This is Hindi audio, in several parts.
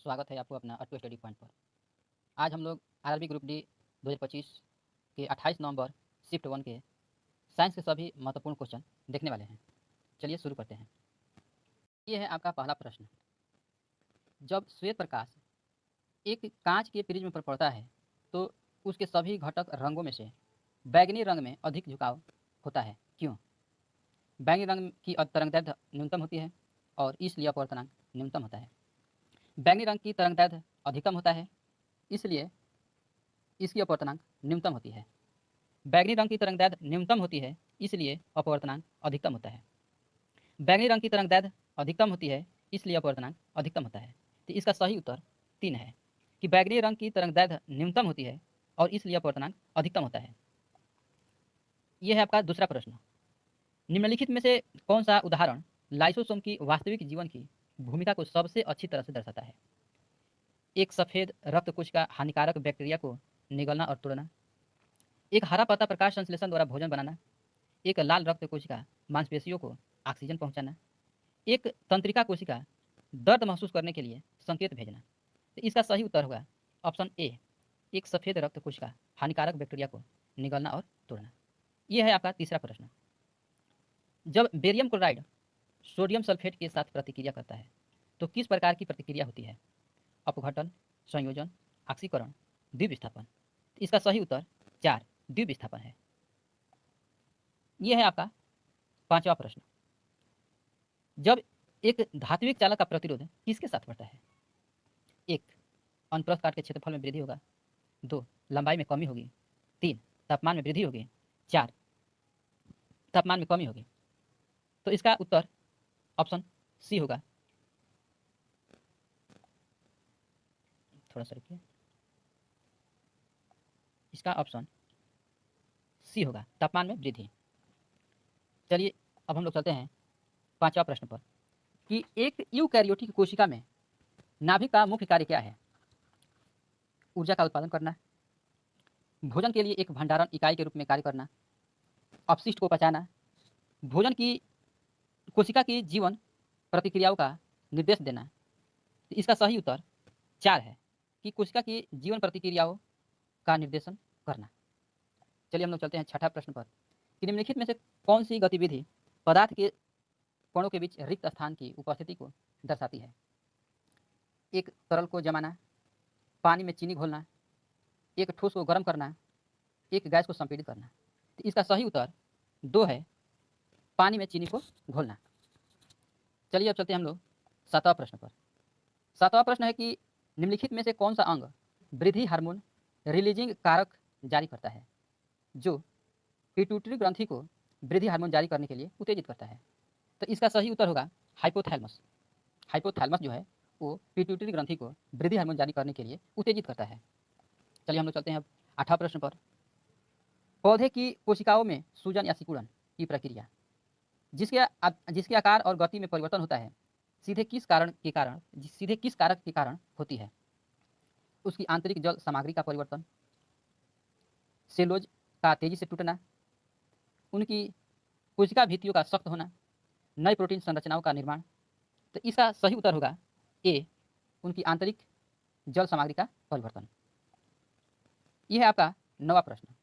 स्वागत है आपको अपना ऑटो स्टडी पॉइंट पर। आज हम लोग आरआरबी ग्रुप डी 2025 के 28 नवंबर शिफ्ट 1 के साइंस के सभी महत्वपूर्ण क्वेश्चन देखने वाले हैं। चलिए शुरू करते हैं। ये है आपका पहला प्रश्न। जब श्वेत प्रकाश एक कांच के प्रिज्म पर पड़ता है तो उसके सभी घटक रंगों में से बैंगनी रंग में अधिक झुकाव होता है, क्यों? बैंगनी रंग की तरंगदैर्घ्य न्यूनतम होती है और इसलिए अपवर्तनांक न्यूनतम होता है। बैंगनी रंग की तरंगदैर्घ्य अधिकतम होता है, इसलिए इसकी अपवर्तनांक न्यूनतम होती है। बैंगनी रंग की तरंगदैर्घ्य न्यूनतम होती है, इसलिए अपवर्तनांक अधिकतम होता है। बैंगनी रंग की तरंगदैर्घ्य अधिकतम होती है, इसलिए अपवर्तनांक अधिकतम होता है। तो इसका सही उत्तर 3 है कि बैंगनी रंग की तरंगदैर्घ्य न्यूनतम होती है और इसलिए अपवर्तनांक अधिकतम होता है। यह है आपका दूसरा प्रश्न। निम्नलिखित में से कौन सा उदाहरण लाइसोसोम की वास्तविक जीवन की भूमिका को सबसे अच्छी तरह से दर्शाता है? एक सफेद रक्त कोशिका हानिकारक बैक्टीरिया को निगलना और तोड़ना, एक हरा पत्ता प्रकाश संश्लेषण द्वारा भोजन बनाना, एक लाल रक्त कोशिका मांसपेशियों को ऑक्सीजन पहुंचाना, एक तंत्रिका कोशिका दर्द महसूस करने के लिए संकेत भेजना। तो इसका सही उत्तर होगा ऑप्शन ए, एक सफेद रक्त कोशिका हानिकारक बैक्टीरिया को निगलना और तोड़ना। यह है आपका तीसरा प्रश्न। जब बेरियम क्लोराइड सोडियम सल्फेट के साथ प्रतिक्रिया करता है तो किस प्रकार की प्रतिक्रिया होती है? अपघटन, संयोजन, ऑक्सीकरण, द्विविस्थापन। इसका सही उत्तर 4 द्विविस्थापन है। यह है आपका पांचवा प्रश्न। जब एक धात्विक चालक का प्रतिरोध किसके साथ बढ़ता है? 1 अनुप्रस्थ काट के क्षेत्रफल में वृद्धि होगा, 2 लंबाई में कमी होगी, 3 तापमान में वृद्धि होगी, 4 तापमान में कमी होगी। तो इसका उत्तर ऑप्शन सी होगा। थोड़ा सा रुकिए, इसका ऑप्शन सी होगा, तापमान में वृद्धि। चलिए अब हम लोग चलते हैं पांचवा प्रश्न पर कि एक यूकैरियोटिक कोशिका में नाभिक का मुख्य कार्य क्या है? ऊर्जा का उत्पादन करना, भोजन के लिए एक भंडारण इकाई के रूप में कार्य करना, अपशिष्ट को पचाना, भोजन की कोशिका की जीवन प्रतिक्रियाओं का निर्देश देना। तो इसका सही उत्तर 4 है कि कोशिका की जीवन प्रतिक्रियाओं का निर्देशन करना। चलिए हम लोग चलते हैं छठा प्रश्न पर कि निम्नलिखित में से कौन सी गतिविधि पदार्थ के कणों के बीच रिक्त स्थान की उपस्थिति को दर्शाती है? एक तरल को जमाना, पानी में चीनी घोलना, एक ठोस को गर्म करना, एक गैस को संपीड़ित करना। तो इसका सही उत्तर 2 है, पानी में चीनी को घोलना। चलिए अब चलते हैं हम लोग सातवां प्रश्न पर। सातवां प्रश्न है कि निम्नलिखित में से कौन सा अंग वृद्धि हार्मोन रिलीजिंग कारक जारी करता है जो पिट्यूटरी ग्रंथि को वृद्धि हार्मोन जारी करने के लिए उत्तेजित करता है? तो इसका सही उत्तर होगा हाइपोथैलेमस। हाइपोथैलेमस जो है वो पिट्यूटरी ग्रंथि को वृद्धि हार्मोन जारी करने के लिए उत्तेजित करता है। चलिए हम लोग चलते हैं अब 8वां प्रश्न पर। पौधे की कोशिकाओं में सूजन या सिकुड़न की प्रक्रिया जिसके आकार और गति में परिवर्तन होता है सीधे किस कारक के कारण होती है? उसकी आंतरिक जल सामग्री का परिवर्तन, सेलोज का तेजी से टूटना, उनकी कोशिका भित्तियों का सख्त होना, नई प्रोटीन संरचनाओं का निर्माण। तो इसका सही उत्तर होगा ए, उनकी आंतरिक जल सामग्री का परिवर्तन। यह है आपका 9वां प्रश्न।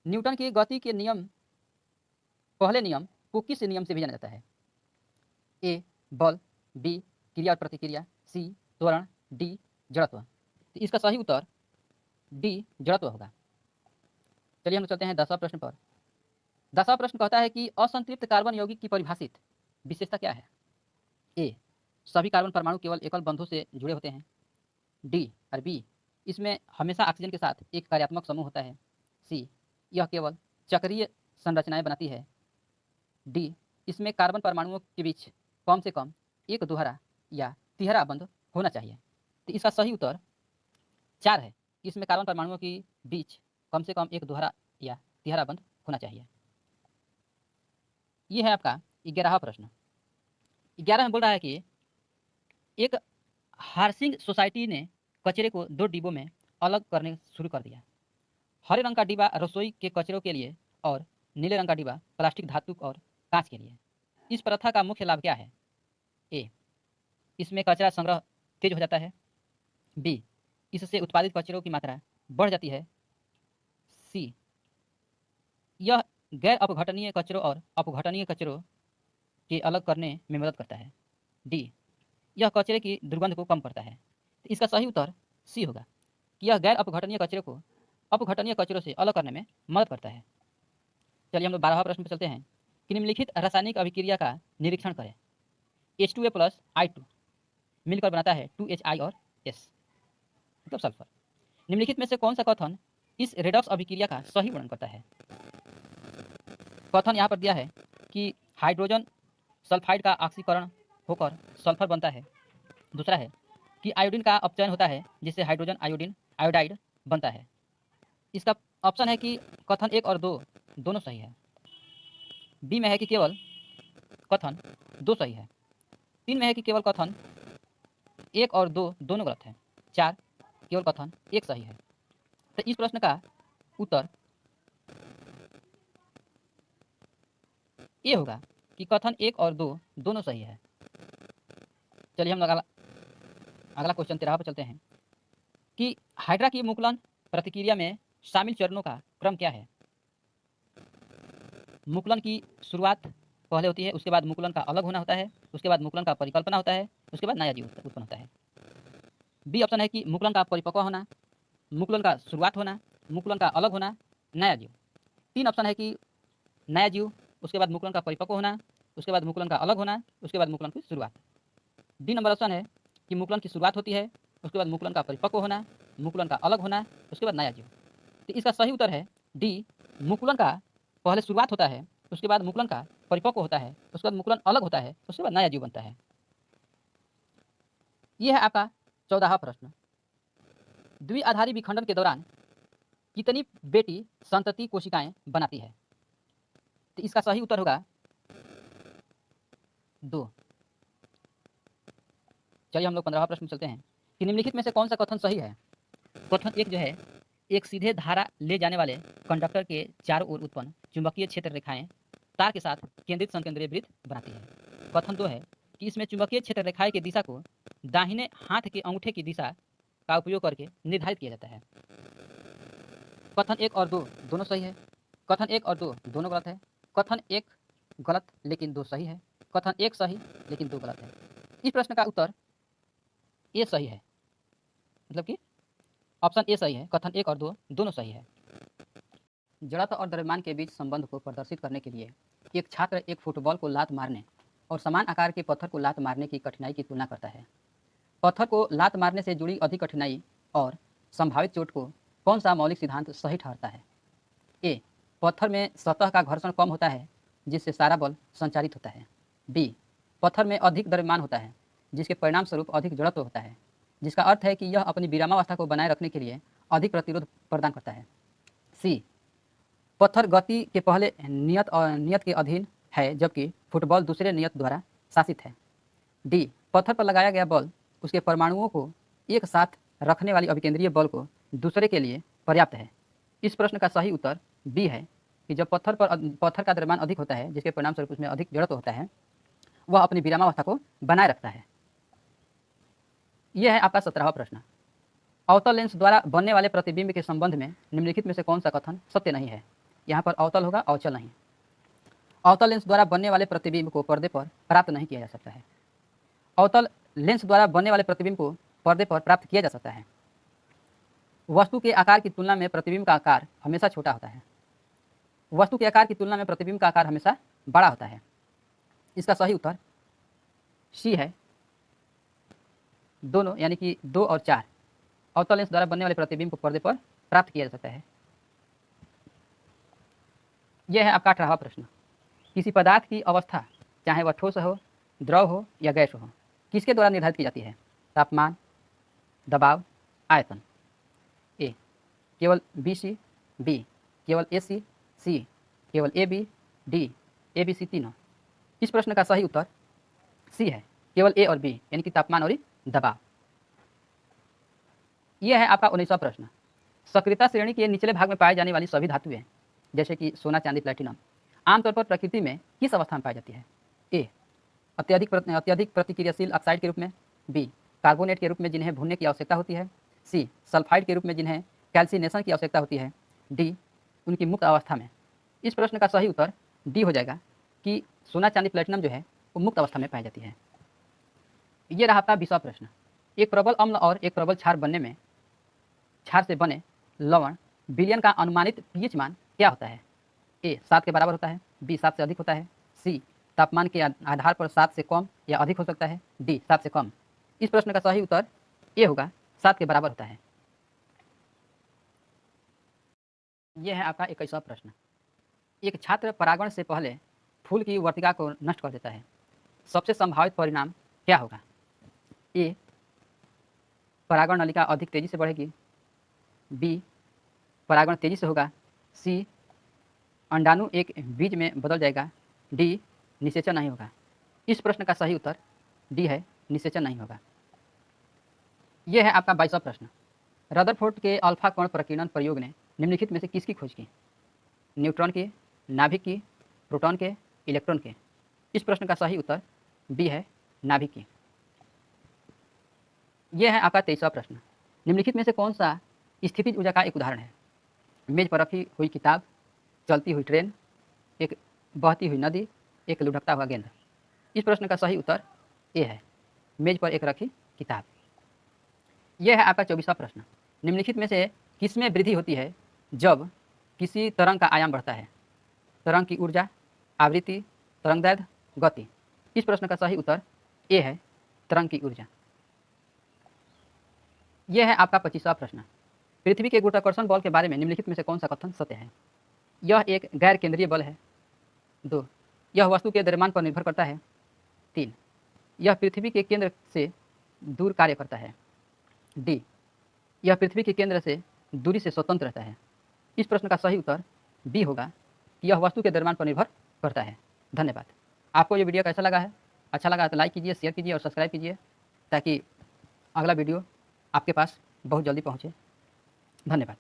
न्यूटन के गति के नियम, पहले नियम को किस नियम से भी जाना जाता है? ए बल, बी क्रिया और प्रतिक्रिया, सी त्वरण, डी जड़त्व। तो इसका सही उत्तर डी जड़त्व होगा। चलिए हम चलते हैं 10वां प्रश्न पर। 10वां प्रश्न कहता है कि असंतृप्त कार्बन यौगिक की परिभाषित विशेषता क्या है? ए सभी कार्बन परमाणु केवल एकल बंधों से जुड़े होते हैं, डी और बी इसमें हमेशा ऑक्सीजन के साथ एक कार्यात्मक समूह होता है, सी यह केवल चक्रीय संरचनाएं बनाती है, डी इसमें कार्बन परमाणुओं के बीच कम से कम एक दोहरा या तिहरा बंध होना चाहिए। तो इसका सही उत्तर 4 है, इसमें कार्बन परमाणुओं के बीच कम से कम एक दोहरा या तिहरा बंध होना चाहिए। यह है आपका 11वां प्रश्न। 11 में बोल रहा है कि एक हार्सिंग सोसाइटी ने कचरे को 2 डिब्बों में अलग करने शुरू कर दिया। हरे रंग का डिब्बा रसोई के कचरों के लिए और नीले रंग का डिब्बा प्लास्टिक, धातु और कांच के लिए। इस प्रथा का मुख्य लाभ क्या है? ए इसमें कचरा संग्रह तेज हो जाता है, बी, इससे उत्पादित कचरों की मात्रा बढ़ जाती है। सी, यह गैर अपघटनीय कचरों और अपघटनीय कचरों के अलग करने में मदद करता है। डी, यह कचरे की दुर्गंध को कम करता है। तो इसका सही उत्तर सी होगा कि यह गैर अपघटनीय कचरे को अपघटनीय कचरों से अलग करने में मदद करता है। चलिए हम लोग 12वां प्रश्न पर चलते हैं कि निम्नलिखित रासायनिक अभिक्रिया का निरीक्षण करें। H2A प्लस I2 मिलकर बनाता है 2HI और S, मतलब सल्फर। निम्नलिखित में से कौन सा कथन इस रेडॉक्स अभिक्रिया का सही वर्णन करता है? कथन यहाँ पर दिया है कि हाइड्रोजन सल्फाइड का ऑक्सीकरण होकर सल्फर बनता है। दूसरा है कि आयोडीन का अपचयन होता है जिससे हाइड्रोजन आयोडीन आयोडाइड बनता है। इसका ऑप्शन है कि कथन 1 और 2 दोनों सही है। बी में है कि केवल कथन 2 सही है। 3 में है कि केवल कथन 1 और 2 दोनों गलत है। 4 केवल कथन 1 सही है। तो इस प्रश्न का उत्तर ये होगा कि कथन 1 और 2 दोनों सही है। चलिए हम अगला क्वेश्चन 13 पर चलते हैं कि हाइड्रा की मुकुलन प्रतिक्रिया में शामिल चरणों का क्रम क्या है? मुकुलन की शुरुआत पहले होती है, उसके बाद मुकुलन का अलग होना होता है, उसके बाद मुकुलन का परिकल्पना होता है, उसके बाद नया जीव उत्पन्न होता है। बी ऑप्शन है कि मुकुलन का परिपक्व होना, मुकुलन का शुरुआत होना, मुकुलन का अलग होना, नया जीव। 3 ऑप्शन है कि नया जीव, उसके बाद मुकुलन का परिपक्व होना, उसके बाद मुकुलन का अलग होना, उसके बाद मुकुलन की शुरुआत। डी नंबर ऑप्शन है कि मुकुलन की शुरुआत होती है, उसके बाद मुकुलन का परिपक्व होना, मुकुलन का अलग होना, उसके बाद नया जीव। तो इसका सही उत्तर है डी, मुकुलन का पहले शुरुआत होता है, उसके बाद मुकुलन का परिपक्व होता है, उसके बाद मुकुलन अलग होता है, उसके बाद नया जीव बनता है। यह है आपका 14वां प्रश्न। द्विआधारी विखंडन के दौरान कितनी बेटी संतति कोशिकाएं बनाती है? तो इसका सही उत्तर होगा 2। चलिए हम लोग 15वां प्रश्न में चलते हैं कि निम्नलिखित में से कौन सा कथन सही है? कथन 1 जो है, एक सीधे धारा ले जाने वाले कंडक्टर के चारों ओर उत्पन्न चुंबकीय क्षेत्र रेखाएं तार के साथ केंद्रित संकेंद्रीय वृत्त बनाती है। कथन 2 है कि इसमें चुंबकीय क्षेत्र रेखाएं की दिशा को दाहिने हाथ के अंगूठे की दिशा का उपयोग करके निर्धारित किया जाता है। कथन 1 और 2 दोनों सही है। कथन 1 और 2 दोनों गलत है। कथन 1 गलत लेकिन 2 सही है। कथन 1 सही लेकिन 2 गलत है। इस प्रश्न का उत्तर ए सही है, मतलब कि ऑप्शन ए सही है। कथन 1 और 2 दोनों सही है। जड़त्व और द्रव्यमान के बीच संबंध को प्रदर्शित करने के लिए एक छात्र एक फुटबॉल को लात मारने और समान आकार के पत्थर को लात मारने की कठिनाई की तुलना करता है। पत्थर को लात मारने से जुड़ी अधिक कठिनाई और संभावित चोट को कौन सा मौलिक सिद्धांत सही ठहरता है? ए, पत्थर में सतह का घर्षण कम होता है जिससे सारा बल संचारित होता है। बी, पत्थर में अधिक द्रव्यमान होता है जिसके परिणाम स्वरूप अधिक जड़त्व होता है, जिसका अर्थ है कि यह अपनी विरामावस्था को बनाए रखने के लिए अधिक प्रतिरोध प्रदान करता है। सी, पत्थर गति के पहले नियत के अधीन है जबकि फुटबॉल दूसरे नियत द्वारा शासित है। डी, पत्थर पर लगाया गया बल उसके परमाणुओं को एक साथ रखने वाली अभिकेंद्रीय बल को दूसरे के लिए पर्याप्त है। इस प्रश्न का सही उत्तर बी है कि जब पत्थर का द्रव्यमान अधिक होता है जिसके परिणाम स्वरूप उसमें अधिक जड़त्व होता है, वह अपनी विरामावस्था को बनाए रखता है। यह है आपका 17वां प्रश्न। अवतल लेंस द्वारा बनने वाले प्रतिबिंब के संबंध में निम्नलिखित में से कौन सा कथन सत्य नहीं है? यहाँ पर अवतल होगा, अवचल नहीं। अवतल लेंस द्वारा बनने वाले प्रतिबिंब को पर्दे पर प्राप्त नहीं किया जा सकता है। अवतल लेंस द्वारा बनने वाले प्रतिबिंब को पर्दे पर प्राप्त किया जा सकता है। वस्तु के आकार की तुलना में प्रतिबिंब का आकार हमेशा छोटा होता है। वस्तु के आकार की तुलना में प्रतिबिंब का आकार हमेशा बड़ा होता है। इसका सही उत्तर सी है, दोनों, यानी कि 2 और 4। अवतल लेंस द्वारा बनने वाले प्रतिबिंब को पर्दे पर प्राप्त किया जा सकता है। यह है आपका 18वां प्रश्न। किसी पदार्थ की अवस्था, चाहे वह ठोस हो, द्रव हो या गैस हो, किसके द्वारा निर्धारित की जाती है? तापमान, दबाव, आयतन। ए, केवल BC, बी, केवल AC, सी, केवल AB, डी, ABC तीनों। इस प्रश्न का सही उत्तर सी है, केवल ए और बी, यानी कि तापमान और दबाव। यह है आपका 19वां प्रश्न। सक्रियता श्रेणी के निचले भाग में पाए जाने वाली सभी धातुएं, जैसे कि सोना, चांदी, प्लैटिनम, आमतौर पर प्रकृति में किस अवस्था में पाई जाती है? ए, अत्यधिक प्रतिक्रियाशील ऑक्साइड के रूप में। बी, कार्बोनेट के रूप में जिन्हें भूनने की आवश्यकता होती है, सी सल्फाइड के रूप में जिन्हें कैल्सिनेशन की आवश्यकता होती है, डी उनकी मुक्त अवस्था में। इस प्रश्न का सही उत्तर डी हो जाएगा कि सोना चांदी प्लेटिनम जो है वो मुक्त अवस्था में पाई जाती है। ये रहा आपका 20वां प्रश्न। एक प्रबल अम्ल और एक प्रबल क्षार से बने लवण विलयन का अनुमानित पीएच मान क्या होता है? ए 7 के बराबर होता है, बी 7 से अधिक होता है, सी तापमान के आधार पर 7 से कम या अधिक हो सकता है, डी 7 से कम। इस प्रश्न का सही उत्तर ए होगा, 7 के बराबर होता है। यह है आपका 21वां प्रश्न। एक छात्र परागण से पहले फूल की वर्तिका को नष्ट कर देता है, सबसे संभावित परिणाम क्या होगा? ए परागण नलिका अधिक तेजी से बढ़ेगी, बी परागण तेजी से होगा, सी अंडाणु एक बीज में बदल जाएगा, डी निषेचन नहीं होगा। इस प्रश्न का सही उत्तर डी है, निषेचन नहीं होगा। यह है आपका 22वां प्रश्न। रदरफोर्ड के अल्फा कण प्रकीर्णन प्रयोग ने निम्नलिखित में से किसकी खोज की? न्यूट्रॉन की, नाभिक की, प्रोटॉन के, इलेक्ट्रॉन के। इस प्रश्न का सही उत्तर बी है, नाभिक की। यह है आपका 23वां प्रश्न। निम्नलिखित में से कौन सा स्थितिज ऊर्जा का एक उदाहरण है? मेज पर रखी हुई किताब, चलती हुई ट्रेन, एक बहती हुई नदी, एक लुढ़कता हुआ गेंद। इस प्रश्न का सही उत्तर ए है, मेज पर एक रखी किताब। यह है आपका 24वां प्रश्न। निम्नलिखित में से किसमें वृद्धि होती है जब किसी तरंग का आयाम बढ़ता है? तरंग की ऊर्जा, आवृत्ति, तरंगदैर्घ्य, गति। इस प्रश्न का सही उत्तर ए है, तरंग की ऊर्जा। यह है आपका 25वां प्रश्न। पृथ्वी के गुरुत्वाकर्षण बल के बारे में निम्नलिखित में से कौन सा कथन सत्य है? यह एक गैर केंद्रीय बल है। 2 यह वस्तु के द्रव्यमान पर निर्भर करता है। 3 यह पृथ्वी के केंद्र से दूर कार्य करता है। डी यह पृथ्वी के केंद्र से दूरी से स्वतंत्र रहता है। इस प्रश्न का सही उत्तर बी होगा कि यह वस्तु के द्रव्यमान पर निर्भर करता है। धन्यवाद। आपको ये वीडियो कैसा लगा है? अच्छा लगा तो लाइक कीजिए, शेयर कीजिए और सब्सक्राइब कीजिए ताकि अगला वीडियो आपके पास बहुत जल्दी पहुँचे। धन्यवाद।